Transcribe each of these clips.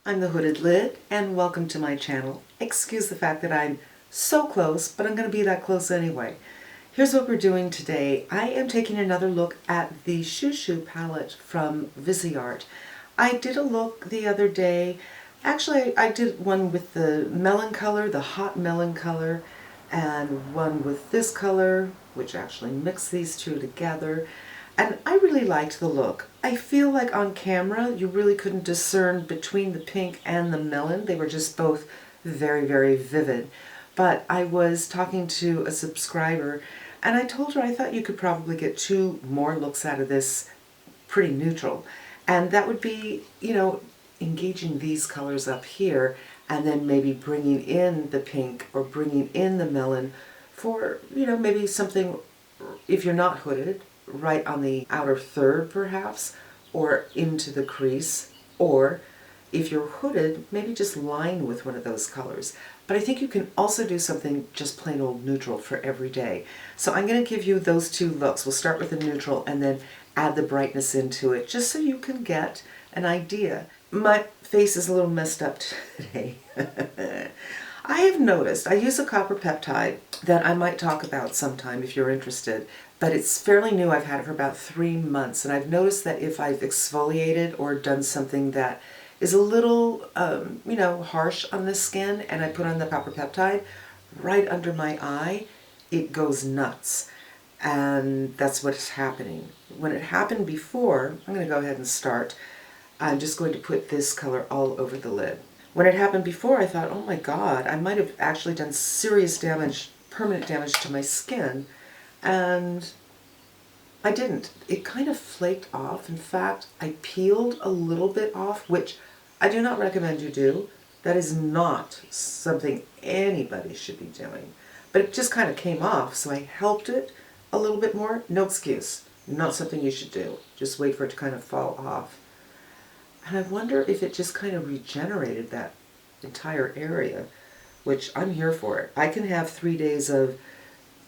I'm the Hooded Lid, and welcome to my channel. Excuse the fact that I'm so close, but I'm going to be that close anyway. Here's what we're doing today. I am taking another look at the Chou Chou palette from Viseart. I did a look the other day. Actually, I did one with the melon color, the hot melon color, and one with this color, which actually mixed these two together. And I really liked the look. I feel like on camera you really couldn't discern between the pink and the melon. They were just both very, very vivid. But I was talking to a subscriber and I told her I thought you could probably get two more looks out of this pretty neutral. And that would be, engaging these colors up here and then maybe bringing in the pink or bringing in the melon for, maybe something, if you're not hooded, right on the outer third perhaps, or into the crease, or if you're hooded, maybe just line with one of those colors. But I think you can also do something just plain old neutral for every day. So I'm going to give you those two looks. We'll start with the neutral and then add the brightness into it, just so you can get an idea. My face is a little messed up today. I have noticed, I use a copper peptide that I might talk about sometime if you're interested, but it's fairly new. I've had it for about 3 months, and I've noticed that if I've exfoliated or done something that is a little, harsh on the skin, and I put on the copper peptide, right under my eye, it goes nuts. And that's what's happening. When it happened before, I'm going to go ahead and start. I'm just going to put this color all over the lid. When it happened before, I thought, oh my God, I might have actually done serious damage, permanent damage to my skin, and I didn't. It kind of flaked off. In fact, I peeled a little bit off, which I do not recommend you do. That is not something anybody should be doing. But it just kind of came off, so I helped it a little bit more. No excuse. Not something you should do. Just wait for it to kind of fall off. And I wonder if it just kind of regenerated that entire area, which I'm here for it. I can have 3 days of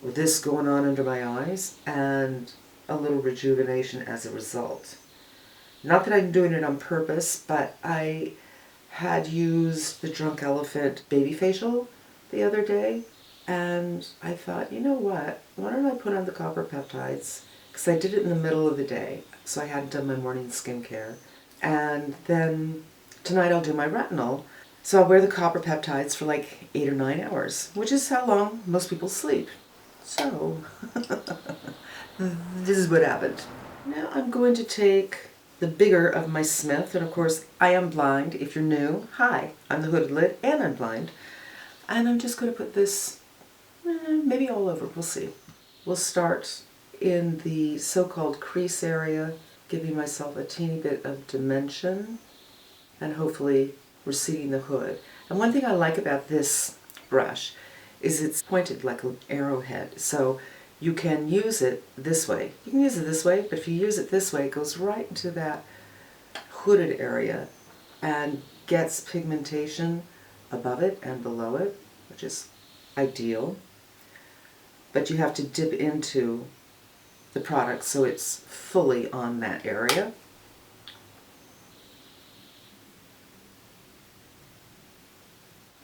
this going on under my eyes and a little rejuvenation as a result. Not that I'm doing it on purpose, but I had used the Drunk Elephant baby facial the other day, and I thought, you know what, why don't I put on the copper peptides? Because I did it in the middle of the day, so I hadn't done my morning skincare. And then tonight I'll do my retinol. So I'll wear the copper peptides for like 8 or 9 hours, which is how long most people sleep. So, this is what happened. Now I'm going to take the bigger of my Smith, and of course I am blind. If you're new, hi, I'm the Hooded Lid and I'm blind. And I'm just going to put this maybe all over, we'll see. We'll start in the so-called crease area, giving myself a teeny bit of dimension and hopefully receding the hood. And one thing I like about this brush is it's pointed like an arrowhead, so you can use it this way. You can use it this way, but if you use it this way, it goes right into that hooded area and gets pigmentation above it and below it, which is ideal. But you have to dip into the product so it's fully on that area.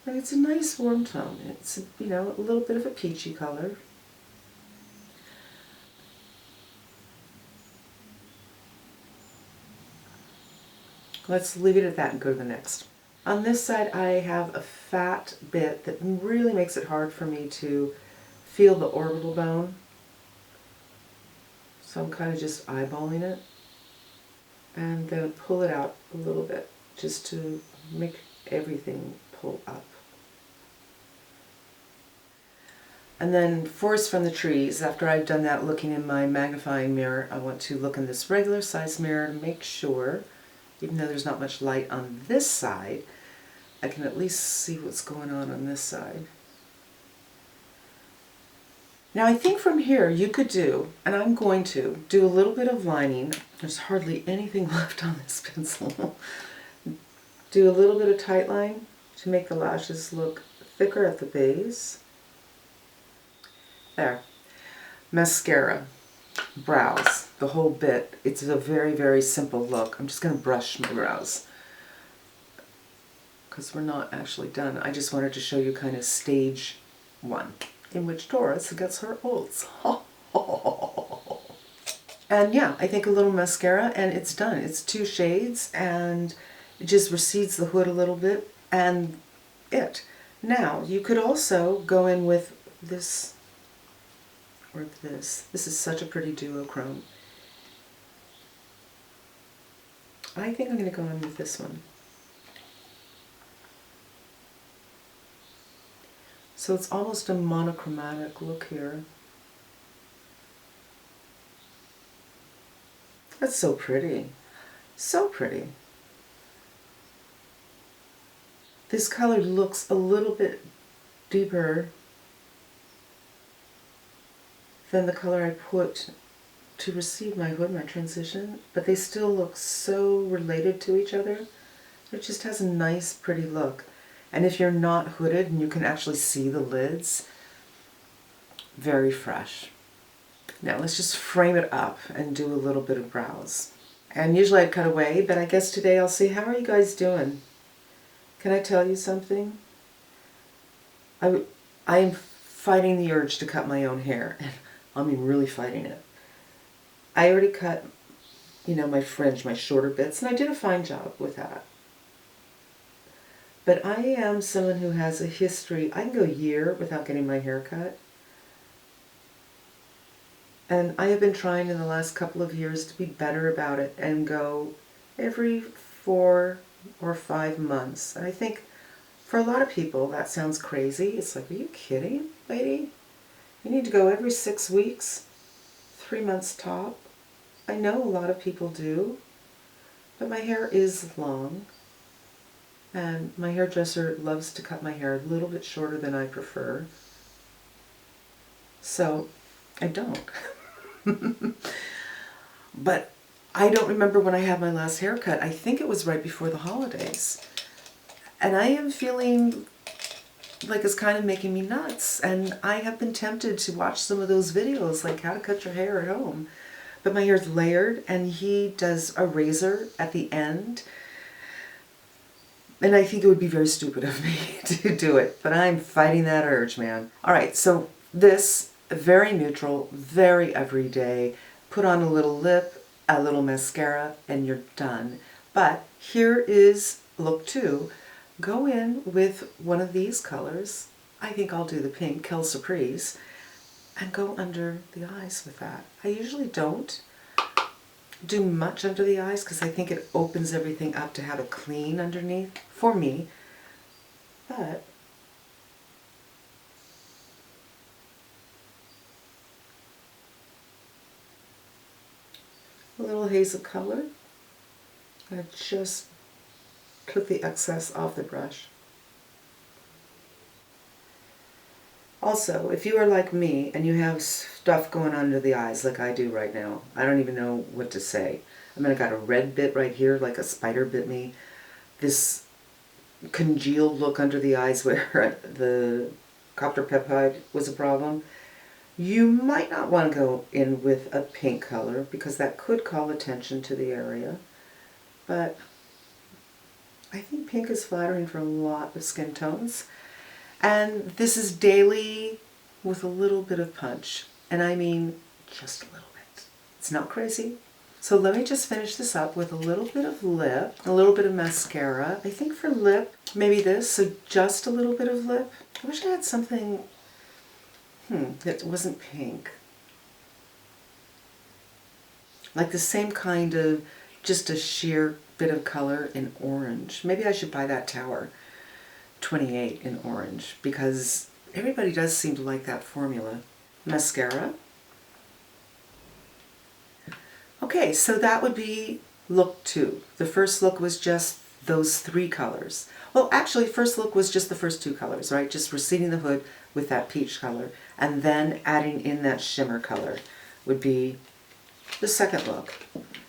And it's a nice warm tone. It's, a little bit of a peachy color. Let's leave it at that and go to the next. On this side I have a fat bit that really makes it hard for me to feel the orbital bone. So I'm kind of just eyeballing it and then pull it out a little bit just to make everything pull up. And then Forest from the Trees, after I've done that looking in my magnifying mirror, I want to look in this regular size mirror to make sure, even though there's not much light on this side, I can at least see what's going on this side. Now I think from here you could do, and I'm going to, do a little bit of lining. There's hardly anything left on this pencil. Do a little bit of tight line to make the lashes look thicker at the base. There. Mascara. Brows. The whole bit. It's a very, very simple look. I'm just going to brush my brows. because we're not actually done. I just wanted to show you kind of stage one, in which Doris gets her oats. And yeah, I think a little mascara and it's done. It's 2 shades and it just recedes the hood a little bit and it. Now, you could also go in with this or this. This is such a pretty duochrome. I think I'm going to go in with this one. So it's almost a monochromatic look here. That's so pretty. So pretty. This color looks a little bit deeper than the color I put to receive my hood, my transition, but they still look so related to each other. It just has a nice, pretty look. And if you're not hooded and you can actually see the lids, very fresh. Now let's just frame it up and do a little bit of brows. And usually I'd cut away, but I guess today I'll see, how are you guys doing? Can I tell you something? I am fighting the urge to cut my own hair. I mean, really fighting it. I already cut, you know, my fringe, my shorter bits, and I did a fine job with that. But I am someone who has a history. I can go a year without getting my hair cut. And I have been trying in the last couple of years to be better about it and go every 4 or 5 months. And I think for a lot of people that sounds crazy. It's like, are you kidding, lady? You need to go every 6 weeks, 3 months top. I know a lot of people do, but my hair is long. And my hairdresser loves to cut my hair a little bit shorter than I prefer. So I don't. But I don't remember when I had my last haircut. I think it was right before the holidays. And I am feeling like it's kind of making me nuts. And I have been tempted to watch some of those videos, like how to cut your hair at home. But my hair's layered and he does a razor at the end. And I think it would be very stupid of me to do it. But I'm fighting that urge, man. All right, so this, very neutral, very everyday. Put on a little lip, a little mascara, and you're done. But here is look 2. Go in with one of these colors. I think I'll do the pink, Kel Surprise, and go under the eyes with that. I usually don't do much under the eyes because I think it opens everything up to have a clean underneath for me. But a little haze of color. I just took the excess off the brush. Also, if you are like me and you have stuff going under the eyes like I do right now, I don't even know what to say. I mean, I got a red bit right here, like a spider bit me. This congealed look under the eyes where the copper peptide was a problem. You might not want to go in with a pink color because that could call attention to the area. But I think pink is flattering for a lot of skin tones. And this is daily with a little bit of punch. And I mean, just a little bit. It's not crazy. So let me just finish this up with a little bit of lip, a little bit of mascara. I think for lip, maybe this, so just a little bit of lip. I wish I had something, that wasn't pink. Like the same kind of, just a sheer bit of color in orange. Maybe I should buy that Tower 28 in orange because everybody does seem to like that formula. Mascara. Okay, so that would be look 2. The first look was just those 3 colors. Well, actually, first look was just the first 2 colors, right? Just receding the hood with that peach color and then adding in that shimmer color would be the second look.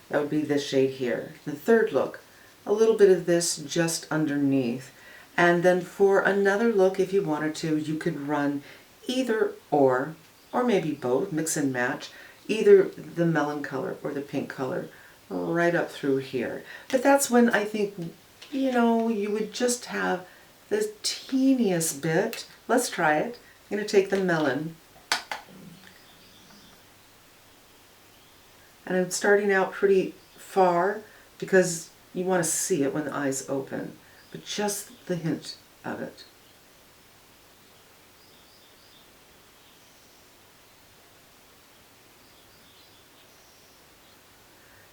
That would be this shade here. The third look, a little bit of this just underneath. And then for another look, if you wanted to, you could run either or maybe both, mix and match, either the melon color or the pink color right up through here. But that's when I think you know, you would just have the teeniest bit. Let's try it. I'm going to take the melon. And I'm starting out pretty far because you want to see it when the eyes open, but just the hint of it.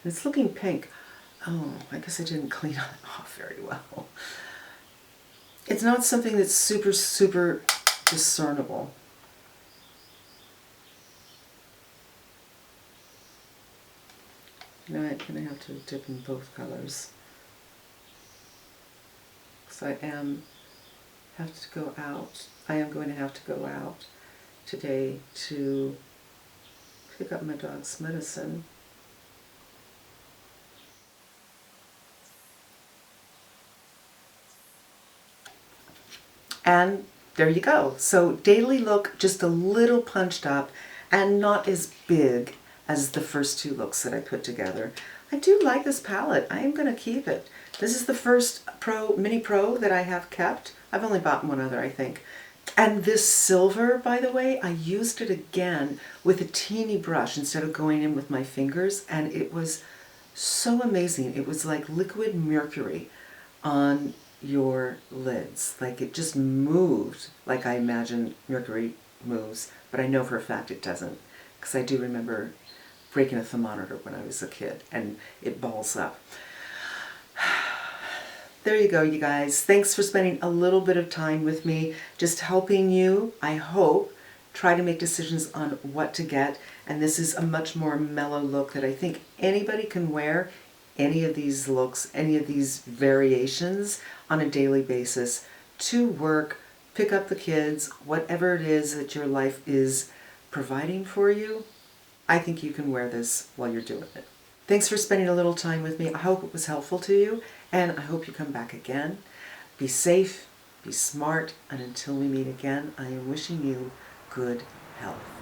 And it's looking pink. Oh, I guess I didn't clean it off very well. It's not something that's super, super discernible. You know, I'm going to have to dip in both colors. Because I am going to have to go out today to pick up my dog's medicine. And there you go. So daily look, just a little punched up and not as big as the first two looks that I put together. I do like this palette. I am going to keep it. This is the first Mini Pro that I have kept. I've only bought one other, I think. And this silver, by the way, I used it again with a teeny brush instead of going in with my fingers, and it was so amazing. It was like liquid mercury on your lids. Like it just moved like I imagine mercury moves, but I know for a fact it doesn't, because I do remember breaking a thermometer when I was a kid and it balls up. There you go, you guys. Thanks for spending a little bit of time with me, just helping you, I hope, try to make decisions on what to get. And this is a much more mellow look that I think anybody can wear any of these looks, any of these variations on a daily basis to work, pick up the kids, whatever it is that your life is providing for you. I think you can wear this while you're doing it. Thanks for spending a little time with me. I hope it was helpful to you, and I hope you come back again. Be safe, be smart, and until we meet again, I am wishing you good health.